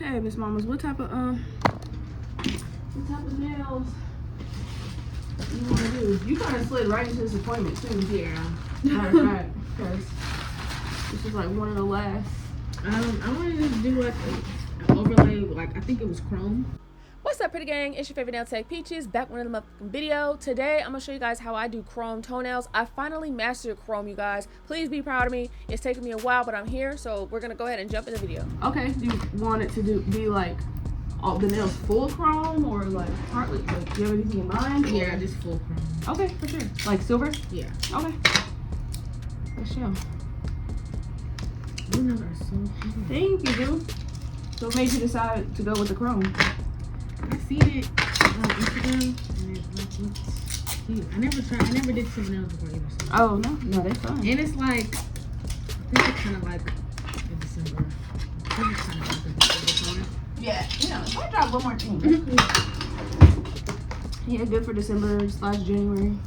Okay, Miss Mamas, what type of nails you want to do? You kind of slid right into this appointment too. Yeah. Matter of fact, because this is like one of the last. I wanted to do like an overlay, like I think it was chrome. What's up, pretty gang? It's your favorite nail tech Peaches, back with another motherfucking video. Today I'm gonna show you guys how I do chrome toenails. I finally mastered chrome, you guys. Please be proud of me. It's taken me a while, but I'm here, so we're gonna go ahead and jump in the video. Okay, do you want it to be like all the nails full chrome or like partly? Like, do you have anything in mind? Yeah, just full chrome. Okay, for sure. Like silver? Yeah. Okay. Let's show. These nails are so cute. Thank you, dude. So what made you decide to go with the chrome? I seen it on Instagram and it like looks cute. I never did silver nails before either. So. Oh no, they're fun. And it's like, I think it's kind of like a December. I think it's kind of like a December color. Yeah, if I drop one more thing. Yeah, good for December/January.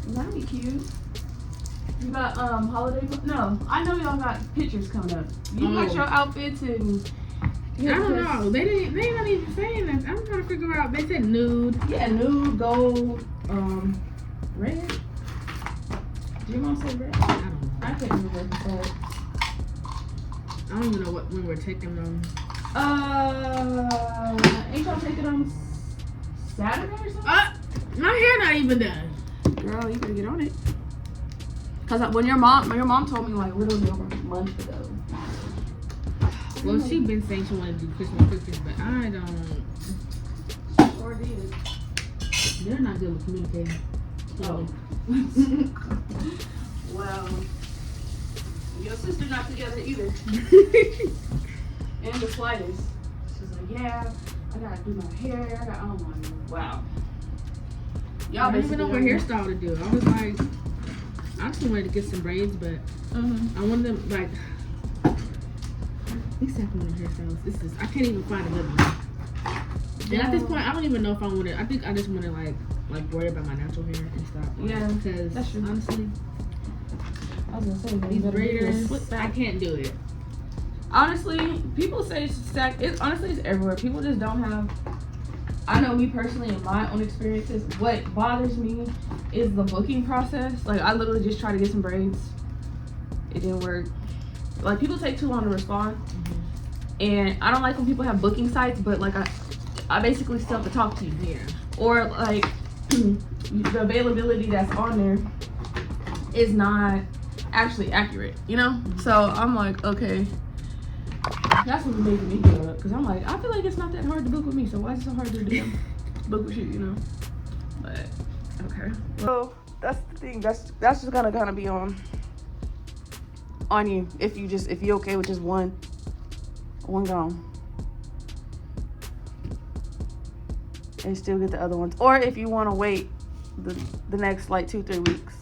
That'd be cute. You got holiday? No, I know y'all got pictures coming up. You got your outfits and. I don't know. They're not even saying that. I'm trying to figure out. They said nude. Yeah, nude, gold, red. Did your mom say red? I don't know. I can't remember what it said. I don't even know when we're taking them. Ain't y'all taking them Saturday or something? My hair not even done. Girl, you better get on it. Cause when your mom told me like literally over a month ago. Well, she been saying she wanted to do Christmas cookies, but I don't. Sure did. They're not good with communicating. Oh. Well, your sister not together either. In the slightest. She's like, yeah, I gotta do my hair. I'm like, wow. Y'all I don't even know what hairstyle to do. I was like, I just wanted to get some braids, but I wanted them like. Exactly what hairstyles. I can't even find another one. And at this point, I don't even know if I want to. I think I just want to like worry about my natural hair and stop. Yeah, because that's true. Honestly, I was gonna say these braiders, I can't do it. Honestly, people say it's stacked. It's everywhere. People just don't have. I know me personally, in my own experiences, what bothers me is the booking process. Like I literally just tried to get some braids. It didn't work. Like people take too long to respond, and I don't like when people have booking sites, but like I basically still have to talk to you. Yeah. Or like the availability that's on there is not actually accurate, So I'm like, okay, that's what made me give up, because I'm like, I feel like it's not that hard to book with me, so why is it so hard to book with you, But okay. So that's the thing. That's just gonna kind of be on you if you okay with just one gone and still get the other ones, or if you want to wait the next like 2-3 weeks.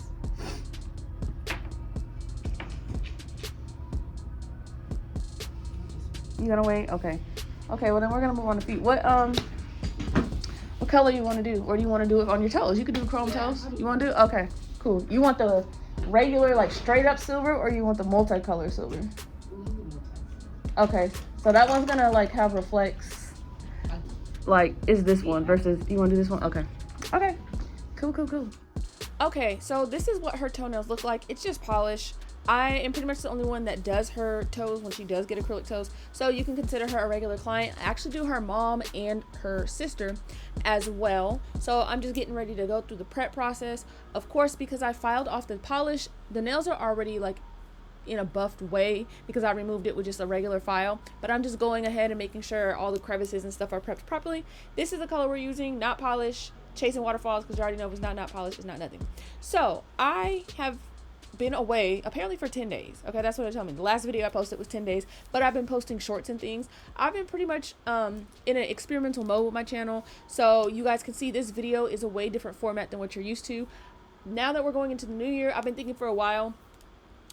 You gonna wait? Okay, well then we're gonna move on to feet. What color you want to do, or do you want to do it on your toes? You could do chrome toes. You want to do? Okay, cool. You want the regular like straight up silver, or you want the multicolor silver? Okay, so that one's gonna like have reflects, like is this one versus, you want to do this one? Okay, cool. Okay, so this is what her toenails look like. It's just polish. I am pretty much the only one that does her toes when she does get acrylic toes, so you can consider her a regular client. I actually do her mom and her sister as well, so I'm just getting ready to go through the prep process. Of course, because I filed off the polish, the nails are already like in a buffed way because I removed it with just a regular file, but I'm just going ahead and making sure all the crevices and stuff are prepped properly. This is the color we're using, not polish, chasing waterfalls, because you already know if it's not polish, it's not nothing. So I have been away apparently for 10 days. Okay, that's what they told me. The last video I posted was 10 days, but I've been posting shorts and things. I've been pretty much in an experimental mode with my channel, so you guys can see this video is a way different format than what you're used to. Now that we're going into the new year, I've been thinking for a while,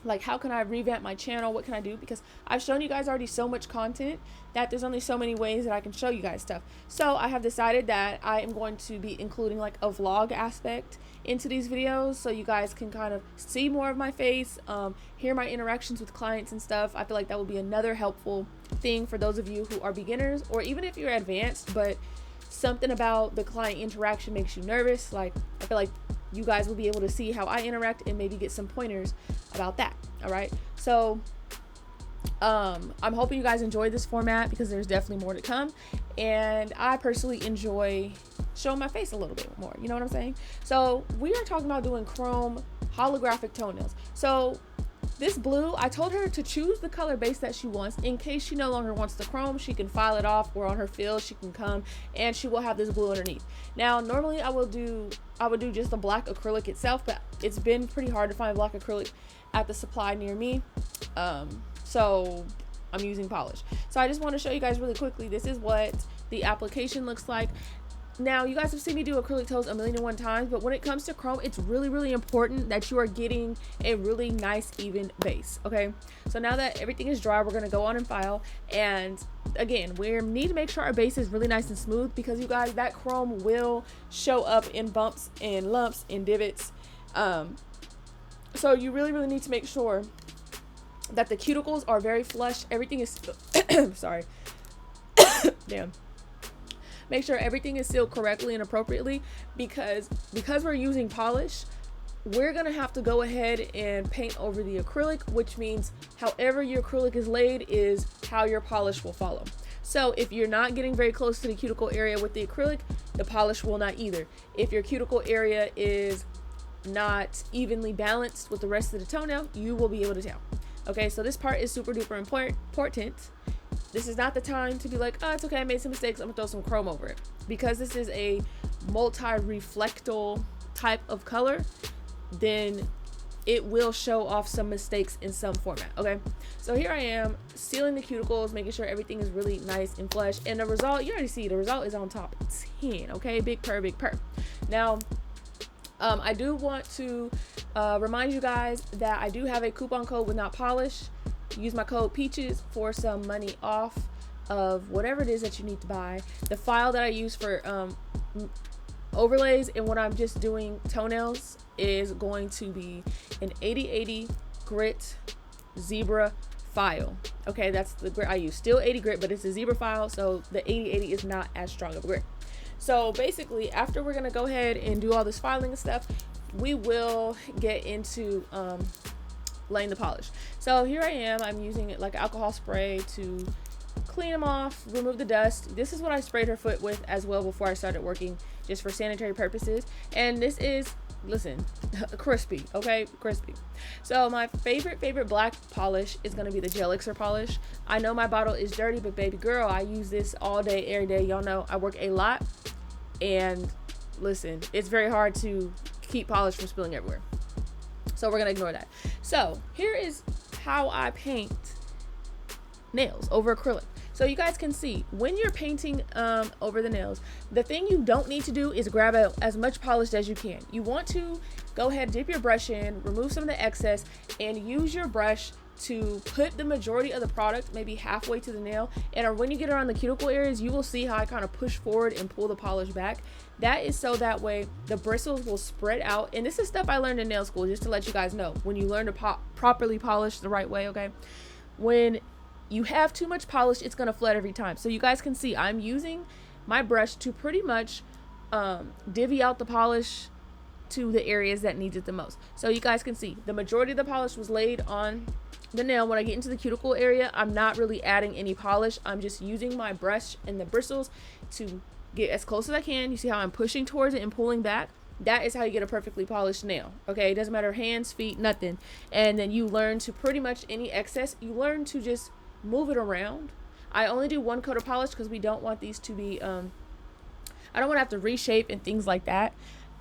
like, how can I revamp my channel? What can I do? Because I've shown you guys already so much content that there's only so many ways that I can show you guys stuff. So I have decided that I am going to be including like a vlog aspect into these videos, so you guys can kind of see more of my face, hear my interactions with clients and stuff. I feel like that will be another helpful thing for those of you who are beginners, or even if you're advanced, but something about the client interaction makes you nervous. Like, I feel like you guys will be able to see how I interact and maybe get some pointers about that. All right. So I'm hoping you guys enjoy this format, because there's definitely more to come. And I personally enjoy showing my face a little bit more. You know what I'm saying? So we are talking about doing chrome holographic toenails. So this blue, I told her to choose the color base that she wants. In case she no longer wants the chrome, she can file it off, or on her fill she can come and she will have this blue underneath. Now, normally I would do just the black acrylic itself, but it's been pretty hard to find black acrylic at the supply near me. So I'm using polish. So I just want to show you guys really quickly. This is what the application looks like. Now, you guys have seen me do acrylic toes 1,000,001 times, but when it comes to chrome, it's really, really important that you are getting a really nice, even base, okay? So now that everything is dry, we're gonna go on and file. And again, we need to make sure our base is really nice and smooth, because you guys, that chrome will show up in bumps and lumps and divots. So you really, really need to make sure that the cuticles are very flush. Everything is, sorry, damn. Make sure everything is sealed correctly and appropriately, because we're using polish, we're gonna have to go ahead and paint over the acrylic, which means however your acrylic is laid is how your polish will follow. So if you're not getting very close to the cuticle area with the acrylic, the polish will not either. If your cuticle area is not evenly balanced with the rest of the toenail, you will be able to tell. Okay, so this part is super duper important. This is not the time to be like, oh, it's okay, I made some mistakes, I'm gonna throw some chrome over it. Because this is a multi-reflectal type of color, then it will show off some mistakes in some format, okay? So here I am, sealing the cuticles, making sure everything is really nice and flush. And the result, you already see, the result is on top 10, okay? Big purr, big purr. Now, I do want to remind you guys that I do have a coupon code with Not Polish. Use my code Peaches for some money off of whatever it is that you need to buy. The file that I use for overlays and when I'm just doing toenails is going to be an 80/80 grit zebra file. Okay, that's the grit I use. Still 80 grit, but it's a zebra file, so the 80/80 is not as strong of a grit. So basically, after we're gonna go ahead and do all this filing and stuff, we will get into laying the polish. So here I am, I'm using it like alcohol spray to clean them off, remove the dust. This is what I sprayed her foot with as well before I started working, just for sanitary purposes. And this is, listen, crispy, okay, crispy. So my favorite black polish is gonna be the Gel Elixir polish. I know my bottle is dirty, but baby girl, I use this all day, every day. Y'all know I work a lot, and listen, it's very hard to keep polish from spilling everywhere. So we're gonna ignore that. So here is how I paint nails over acrylic. So you guys can see when you're painting over the nails, the thing you don't need to do is grab as much polish as you can. You want to go ahead, dip your brush in, remove some of the excess, and use your brush to put the majority of the product maybe halfway to the nail. And when you get around the cuticle areas, you will see how I kind of push forward and pull the polish back. That is so that way the bristles will spread out. And this is stuff I learned in nail school, just to let you guys know, when you learn to properly polish the right way, okay? When you have too much polish, it's gonna flood every time. So you guys can see I'm using my brush to pretty much divvy out the polish to the areas that needs it the most. So you guys can see the majority of the polish was laid on the nail. When I get into the cuticle area, I'm not really adding any polish. I'm just using my brush and the bristles to get as close as I can. You see how I'm pushing towards it and pulling back? That is how you get a perfectly polished nail. Okay, it doesn't matter hands, feet, nothing. And then you learn to pretty much any excess, you learn to just move it around. I only do one coat of polish because we don't want these to be I don't want to have to reshape and things like that.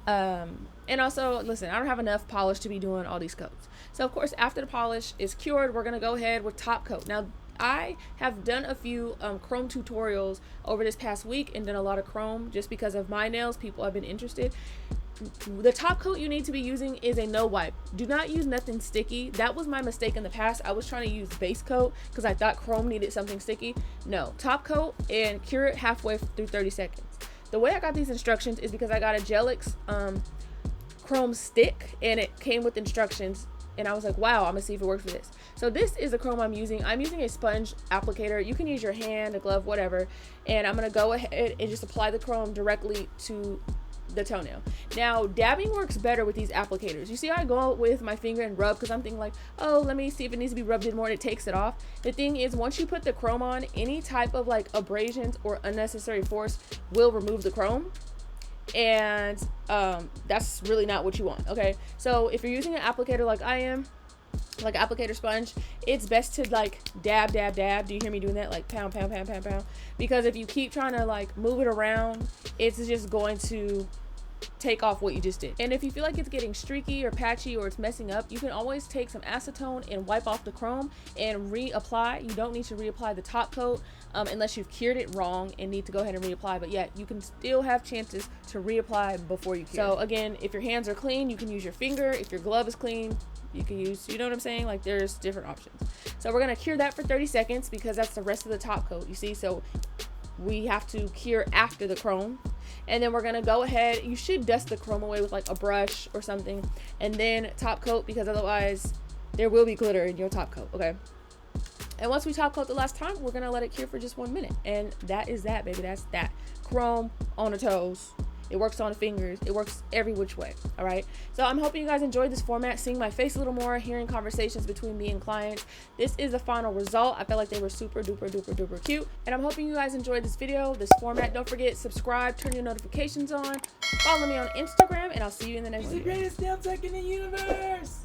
And also, listen, I don't have enough polish to be doing all these coats. So of course, after the polish is cured, we're gonna go ahead with top coat. Now I have done a few chrome tutorials over this past week and done a lot of chrome just because of my nails. People have been interested. The top coat you need to be using is a no wipe. Do not use nothing sticky. That was my mistake in the past. I was trying to use base coat because I thought chrome needed something sticky. No, top coat and cure it halfway through 30 seconds. The way I got these instructions is because I got a Gelix chrome stick and it came with instructions and I was like, wow, I'm gonna see if it works for this. So this is the chrome I'm using. I'm using a sponge applicator. You can use your hand, a glove, whatever. And I'm gonna go ahead and just apply the chrome directly to the toenail. Now, dabbing works better with these applicators. You see, I go with my finger and rub because I'm thinking like, oh, let me see if it needs to be rubbed in more, and it takes it off. The thing is, once you put the chrome on, any type of like abrasions or unnecessary force will remove the chrome. And that's really not what you want. Okay, so if you're using an applicator like I am, like applicator sponge, it's best to like dab. Do you hear me doing that? Like pound, because if you keep trying to like move it around, it's just going to take off what you just did. And if you feel like it's getting streaky or patchy or it's messing up, you can always take some acetone and wipe off the chrome and reapply. You don't need to reapply the top coat unless you've cured it wrong and need to go ahead and reapply, but yet you can still have chances to reapply before you cure. So again, if your hands are clean, you can use your finger. If your glove is clean, you can use, you know what I'm saying? Like there's different options. So we're gonna cure that for 30 seconds because that's the rest of the top coat, you see? So we have to cure after the chrome. And then we're gonna go ahead, you should dust the chrome away with like a brush or something, and then top coat, because otherwise there will be glitter in your top coat, okay? And once we top coat the last time, we're gonna let it cure for just 1 minute. And that is that, baby, that's that. Chrome on the toes. It works on the fingers. It works every which way. All right. So I'm hoping you guys enjoyed this format, seeing my face a little more, hearing conversations between me and clients. This is the final result. I felt like they were super duper cute. And I'm hoping you guys enjoyed this video, this format. Don't forget, subscribe, turn your notifications on, follow me on Instagram, and I'll see you in the next video. The greatest nail tech in the universe.